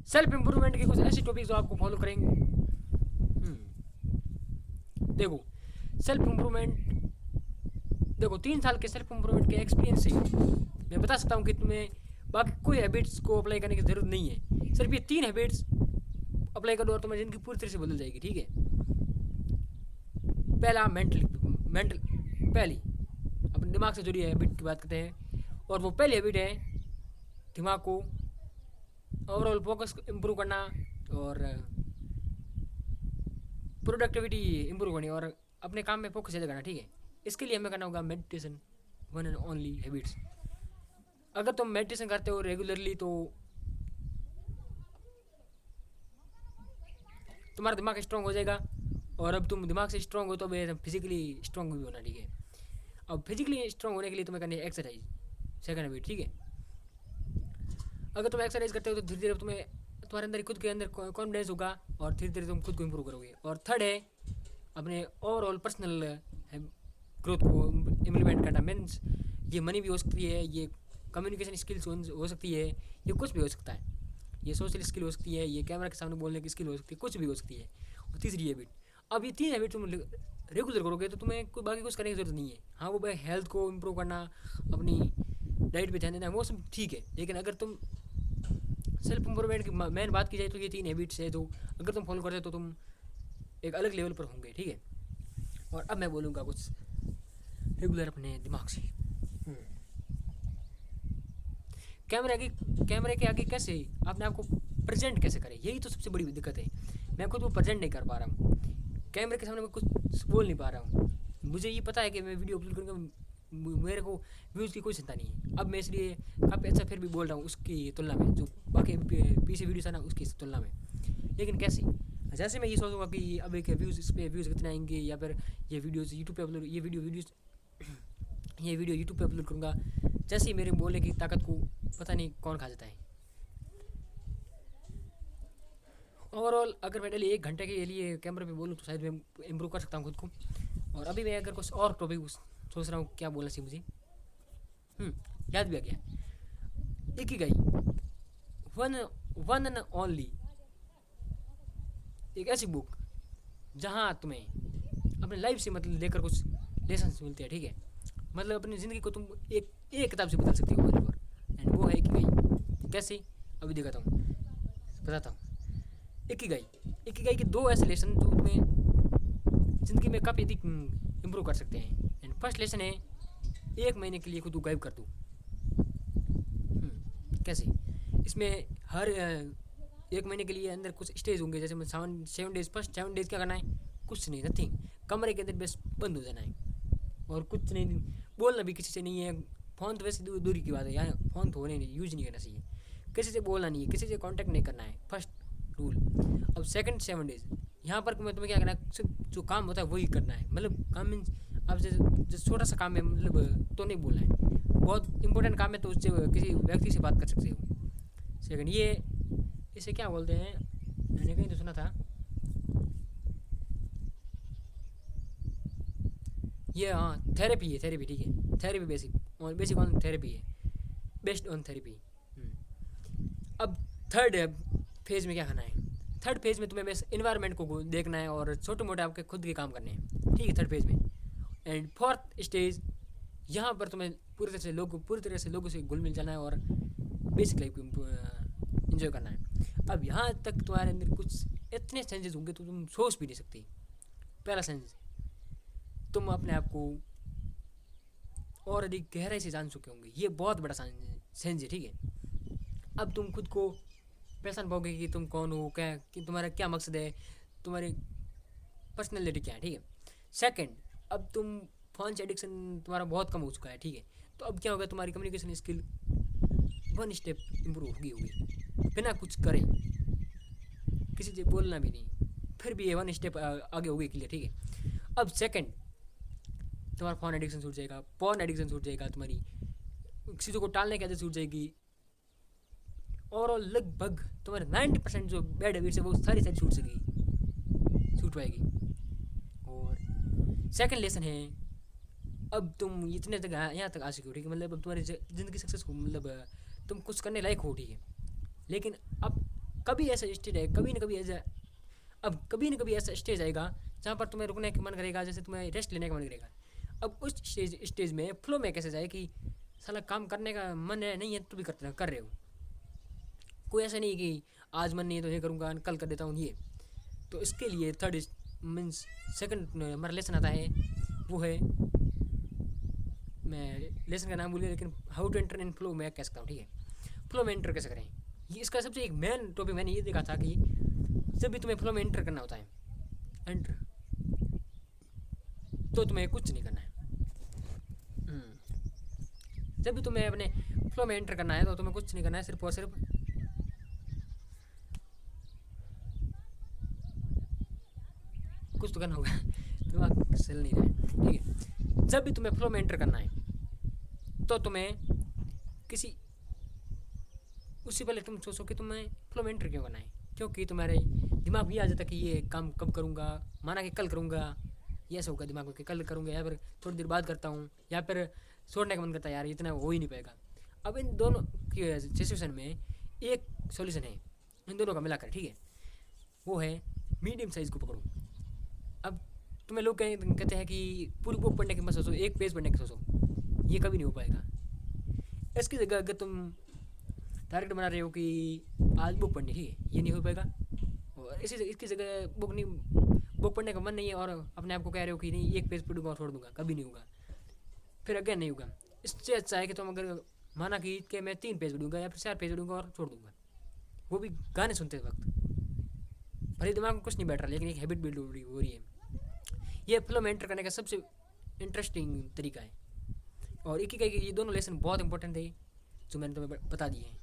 Self improvement के कुछ ऐसे टॉपिक जो आपको फॉलो करेंगे। देखो सेल्फ इम्प्रूवमेंट, देखो 3 साल के सेल्फ इम्प्रूवमेंट के एक्सपीरियंस से मैं बता सकता हूँ कि तुम्हें बाकी कोई हैबिट्स को अप्लाई करने की ज़रूरत नहीं है। सिर्फ ये 3 हैबिट्स अप्लाई करो और तुम्हारी ज़िंदगी पूरी तरह से बदल जाएगी। ठीक है, पहला मेंटल पहली अपने दिमाग से जुड़ी हैबिट की बात करते हैं, और वो पहली हैबिट है दिमाग को ओवरऑल फोकस इम्प्रूव करना और प्रोडक्टिविटी इम्प्रूव करनी और अपने काम में फोकस ज़्यादा करना। ठीक है, इसके लिए हमें करना होगा meditation, one and only habits. अगर तुम मेडिटेशन करते हो रेगुलरली तो तुम्हारा दिमाग स्ट्रांग हो जाएगा, और अब तुम दिमाग से स्ट्रांग हो तो फिजिकली स्ट्रांग भी होना। ठीक है, अब फिजिकली स्ट्रांग होने के लिए तुम्हें करनी है एक्सरसाइज, सेकंड हैबिट। ठीक है, अगर तुम एक्सरसाइज करते हो तो धीरे धीरे तुम्हें तुम्हारे अंदर खुद के अंदर कॉन्फिडेंस होगा और धीरे धीरे तुम खुद को इम्प्रूव करोगे। और थर्ड है अपने ओवरऑल पर्सनल ग्रोथ को इम्प्लीमेंट करना। मीन्स ये मनी भी हो सकती है, ये कम्युनिकेशन स्किल्स हो सकती है, ये कुछ भी हो सकता है, ये सोशल स्किल हो सकती है, ये कैमरा के सामने बोलने की स्किल हो सकती है, कुछ भी हो सकती है। और तीसरी हैबिट, अब ये 3 हैबिट तुम रेगुलर करोगे तो तुम्हें कोई बाकी कुछ करने की ज़रूरत नहीं है। हाँ, वो भाई हेल्थ को इम्प्रूव करना, अपनी डाइट पे ध्यान देना, वो सब ठीक है, लेकिन अगर तुम सेल्फ इम्प्रूवमेंट की मेन बात की जाए तो ये 3 हैबिट्स है जो अगर तुम फॉलो करते हो तो तुम एक अलग लेवल पर होंगे। ठीक है, और अब मैं बोलूँगा कुछ रेगुलर अपने दिमाग से। कैमरे के आगे कैसे अपने आप को प्रेजेंट कैसे करें, यही तो सबसे बड़ी दिक्कत है। मैं खुद वो प्रेजेंट नहीं कर पा रहा हूँ, कैमरे के सामने मैं कुछ बोल नहीं पा रहा हूँ। मुझे ये पता है कि मैं वीडियो अपलोड करूँगा, मेरे को व्यूज़ की कोई चिंता नहीं है। अब मैं इसलिए काफ़ी अच्छा फिर भी बोल रहा हूँ उसकी तुलना में, जो बाकी पीछे वीडियोस है ना उसकी तुलना में। लेकिन कैसे, जैसे मैं ये सोचूंगा कि अब एक व्यूज़, इस पर व्यूज़ कितने आएंगे, या फिर ये वीडियोज़ यूट्यूब पे अपलोड, ये वीडियो यूट्यूब पे अपलोड करूँगा, जैसे ही मेरे बोलने की ताकत को पता नहीं कौन खा जाता है। ओवरऑल अगर मैं डेली 1 घंटे के लिए कैमरे पे बोलूँ तो शायद मैं इम्प्रूव कर सकता हूँ खुद को। और अभी मैं अगर कुछ और टॉपिक सोच रहा हूँ क्या बोलना चाहिए मुझे, याद भी आ गया, एक ही गई, वन वन एंड ओनली, एक ऐसी बुक जहाँ तुम्हें अपने लाइफ से मतलब लेकर कुछ लेसन मिलते हैं। ठीक है, मतलब अपनी ज़िंदगी को तुम एक किताब से बदल सकती हो ओनली फॉर, एंड वो है कि गई। कैसे, अभी दिखाता हूँ, बताता हूँ। इकिगाई के 2 ऐसे लेसन जो तुम्हें ज़िंदगी में काफ़ी अधिक इम्प्रूव कर सकते हैं। एंड फर्स्ट लेसन है 1 महीने के लिए खुद को गायब कर दो। कैसे, इसमें हर 1 महीने के लिए अंदर कुछ स्टेज होंगे, जैसे मैं 7 डेज, फर्स्ट 7 डेज क्या करना है, कुछ नहीं, नथिंग, कमरे के अंदर बस बंद हो जाना है और कुछ नहीं बोलना भी किसी से नहीं है। फ़ोन तो वैसे दूरी की बात है, यहाँ फ़ोन तो होने नहीं, यूज़ नहीं करना चाहिए, किसी से बोलना नहीं है, किसी से कांटेक्ट नहीं करना है, फर्स्ट रूल। अब सेकंड 7 डेज, यहाँ पर तुम्हें क्या करना है, सिर्फ जो काम होता है वही करना है। मतलब काम मीन्स अब जैसे छोटा सा काम है, मतलब तो नहीं बोलना है, बहुत इंपॉर्टेंट काम है तो उससे किसी व्यक्ति से बात कर सकते हो। सेकंड ये, इसे क्या बोलते हैं, मैंने कहीं तो सुना था, ये हाँ थेरेपी है, थेरेपी। ठीक है, थेरेपी बेसिक ऑन थेरेपी है, बेस्ड ऑन थेरेपी। अब थर्ड फेज़ में क्या करना है, थर्ड फेज़ में तुम्हें बस इन्वायरमेंट को देखना है और छोटे मोटे आपके खुद के काम करने हैं। ठीक है, थर्ड फेज़ में। एंड फोर्थ स्टेज, यहाँ पर तुम्हें पूरी तरह से लोगों से घुल मिल जाना है और बेसिक लाइफ को इन्जॉय करना है। अब यहाँ तक तुम्हारे अंदर कुछ इतने चेंजेस होंगे तो तुम सोच भी नहीं सकती। पहला सेंस, तुम अपने आप को और अधिक गहराई से जान चुके होंगे, ये बहुत बड़ा सेंस है। ठीक है, अब तुम खुद को पहचान पाओगे कि तुम कौन हो, क्या, कि तुम्हारा क्या मकसद है, तुम्हारी पर्सनैलिटी क्या है। ठीक है, सेकंड, अब तुम फ़ोन से एडिक्शन तुम्हारा बहुत कम हो चुका है। ठीक है, तो अब क्या होगा, तुम्हारी कम्युनिकेशन स्किल 1 स्टेप इम्प्रूव होगी बिना कुछ करे, किसी से बोलना भी नहीं, फिर भी ये 1 स्टेप आगे होगी क्लियर। ठीक है, अब सेकंड, तुम्हारा फ़ोन एडिक्शन छूट जाएगा, पॉर्न एडिक्शन छूट जाएगा, तुम्हारी चीज़ों को टालने की आदत छूट जाएगी, ओवरऑल लगभग तुम्हारे 90% जो बैड हैबिट्स है वो सारी छूट पाएगी। और सेकंड लेसन है, अब तुम इतने तक यहाँ तक आ सके हो। ठीक है, मतलब अब तुम्हारी ज़िंदगी सक्सेस हो, मतलब तुम कुछ करने लायक हो। ठीक है, लेकिन अब कभी ऐसा स्टेज है, कभी ना कभी ऐसा, अब कभी ना कभी ऐसा स्टेज आएगा जहाँ पर तुम्हें रुकने का मन करेगा, जैसे तुम्हें रेस्ट लेने का मन करेगा। अब उस स्टेज में फ्लो में कैसे जाए कि साला काम करने का मन है नहीं है तो भी कर रहे हो। कोई ऐसा नहीं कि आज मन नहीं है तो ये करूँगा, कल कर देता हूँ ये। तो इसके लिए थर्ड मीन्स सेकंड हमारा लेसन आता है, वो है, मैं लेसन का नाम भूल गया लेकिन how to enter in flow मैं कह सकता हूँ, ठीक है। फ्लो में एंटर कैसे करें, ये इसका सबसे एक मेन टॉपिक मैंने ये देखा था कि जब भी तुम्हें फ्लो में एंटर करना होता है, एंटर, तो तुम्हें कुछ नहीं करना है। जब भी तुम्हें अपने फ्लो में एंटर करना है तो तुम्हें कुछ नहीं करना है, सिर्फ और सिर्फ कुछ तो करना होगा दिमाग चल नहीं रहा है, ठीक है। जब भी तुम्हें फ्लो में एंटर करना है तो तुम्हें किसी, उससे पहले तुम सोचो कि तुम्हें फ्लो में एंटर क्यों करना है, क्योंकि तुम्हारे दिमाग भी आ जाता है कि ये काम कब करूँगा, माना कि कल करूँगा, ये ऐसा होगा दिमाग में कि कल करूँगा या फिर थोड़ी देर बाद करता हूँ, या फिर छोड़ने का मन करता है यार इतना हो ही नहीं पाएगा। अब इन दोनों की सिचुएशन में एक सॉल्यूशन है, इन दोनों का मिलाकर, ठीक है, वो है मीडियम साइज़ को पकड़ो। अब तुम्हें लोग कहते हैं कि पूरी बुक पढ़ने की मत सोचो, एक पेज पढ़ने की सोचो, ये कभी नहीं हो पाएगा। इसकी जगह अगर तुम टारगेट बना रहे हो कि आज बुक पढ़नी, ठीक है, ये नहीं हो पाएगा। और इसकी जगह बुक पढ़ने का मन नहीं है और अपने आप को कह रहे हो कि नहीं एक पेज पढ़ूंगा और छोड़ दूंगा, कभी नहीं होगा, फिर अगेन नहीं होगा। इससे अच्छा है कि तुम अगर माना कि मैं 3 पेज पढ़ूंगा या फिर 4 पेज पढ़ूंगा और छोड़ दूंगा, वो भी गाने सुनते वक्त, भले दिमाग में कुछ नहीं बैठ रहा लेकिन एक हैबिट बिल्ड हो रही है। ये फ्लो में एंटर करने का सबसे इंटरेस्टिंग तरीका है। और एक ही कहीं ये दोनों लेसन बहुत इंपॉर्टेंट थे जो मैंने तुम्हें बता दिए हैं।